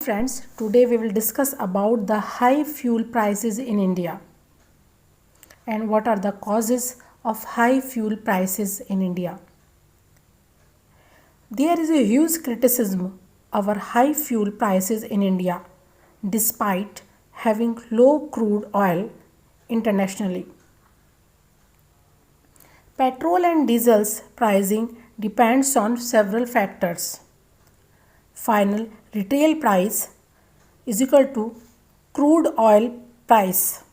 Friends, today we will discuss about the high fuel prices in India and what are the causes of high fuel prices in India. There is a huge criticism over high fuel prices in India despite having low crude oil internationally. Petrol and diesel's pricing depends on several factors. Final retail price is equal to crude oil price,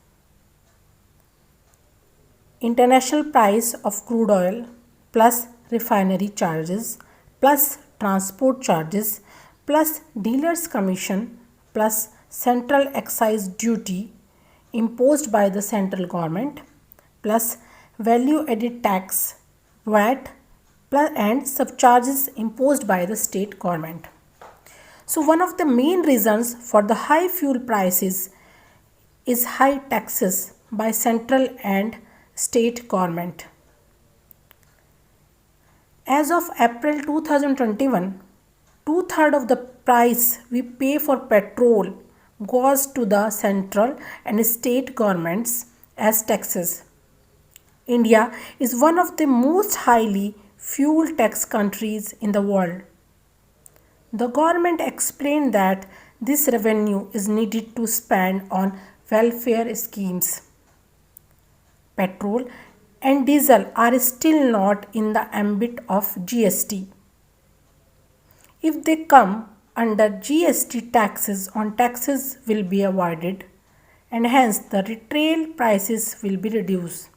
international price of crude oil plus refinery charges plus transport charges plus dealers commission plus central excise duty imposed by the central government plus value added tax VAT plus and subcharges imposed by the state government. So one of the main reasons for the high fuel prices is high taxes by central and state government. As of April 2021, two-thirds of the price we pay for petrol goes to the central and state governments as taxes. India is one of the most highly fuel tax countries in the world. The government explained that this revenue is needed to spend on welfare schemes. Petrol and diesel are still not in the ambit of GST. If they come under GST, taxes on taxes will be avoided and hence the retail prices will be reduced.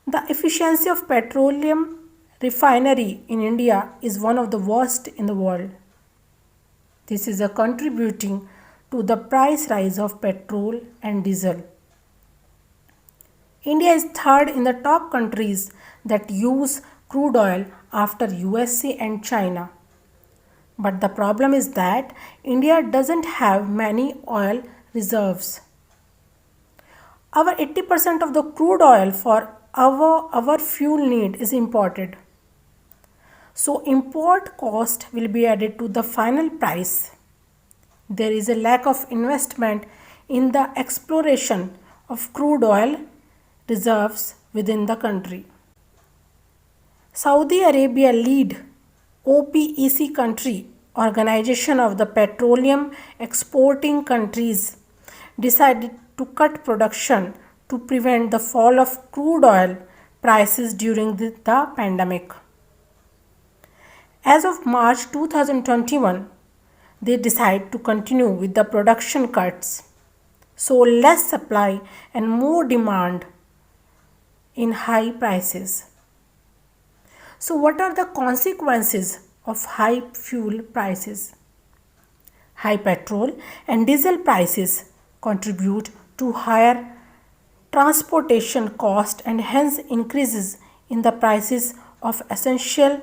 The efficiency of petroleum refinery in India is one of the worst in the world. This is contributing to the price rise of petrol and diesel. India is third in the top countries that use crude oil after USA and China. But the problem is that India doesn't have many oil reserves. Our 80% of the crude oil for our fuel need is imported. So import cost will be added to the final price. There is a lack of investment in the exploration of crude oil reserves within the country. Saudi Arabia lead OPEC country, Organization of the Petroleum Exporting Countries, decided to cut production to prevent the fall of crude oil prices during the pandemic. As of March 2021, they decide to continue with the production cuts, so less supply and more demand in high prices. So what are the consequences of high fuel prices? High petrol and diesel prices contribute to higher transportation cost and hence increases in the prices of essential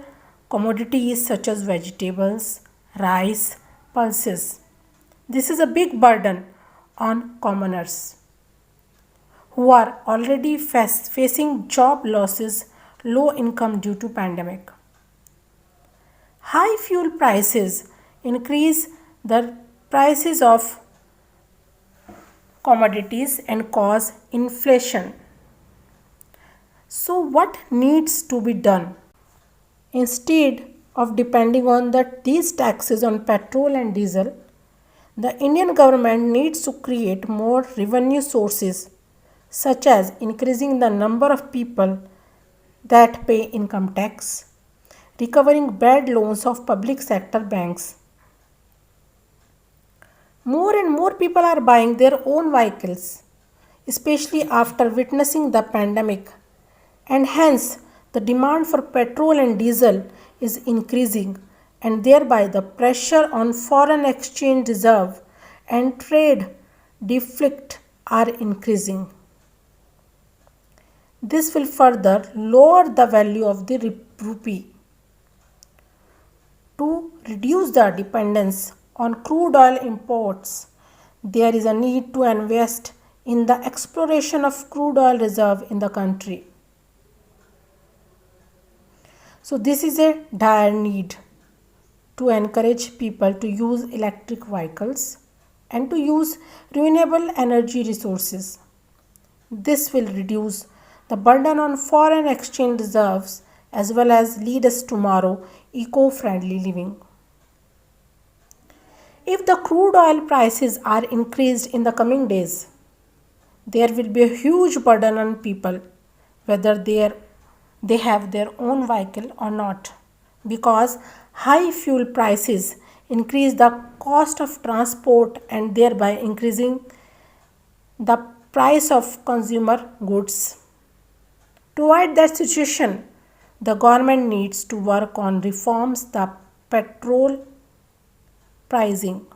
commodities such as vegetables, rice, pulses. This is a big burden on commoners who are already facing job losses, low income due to pandemic. High fuel prices increase the prices of commodities and cause inflation. So what needs to be done? Instead of depending on these taxes on petrol and diesel, the Indian government needs to create more revenue sources such as increasing the number of people that pay income tax, recovering bad loans of public sector banks. More and more people are buying their own vehicles, especially after witnessing the pandemic, and hence the demand for petrol and diesel is increasing, and thereby the pressure on foreign exchange reserve and trade deficit are increasing. This will further lower the value of the rupee. To reduce the dependence on crude oil imports, there is a need to invest in the exploration of crude oil reserve in the country. So this is a dire need to encourage people to use electric vehicles and to use renewable energy resources. This will reduce the burden on foreign exchange reserves as well as lead us tomorrow eco-friendly living. If the crude oil prices are increased in the coming days, there will be a huge burden on people whether they have their own vehicle or not, because high fuel prices increase the cost of transport and thereby increasing the price of consumer goods. To avoid that situation, the government needs to work on reforms the petrol pricing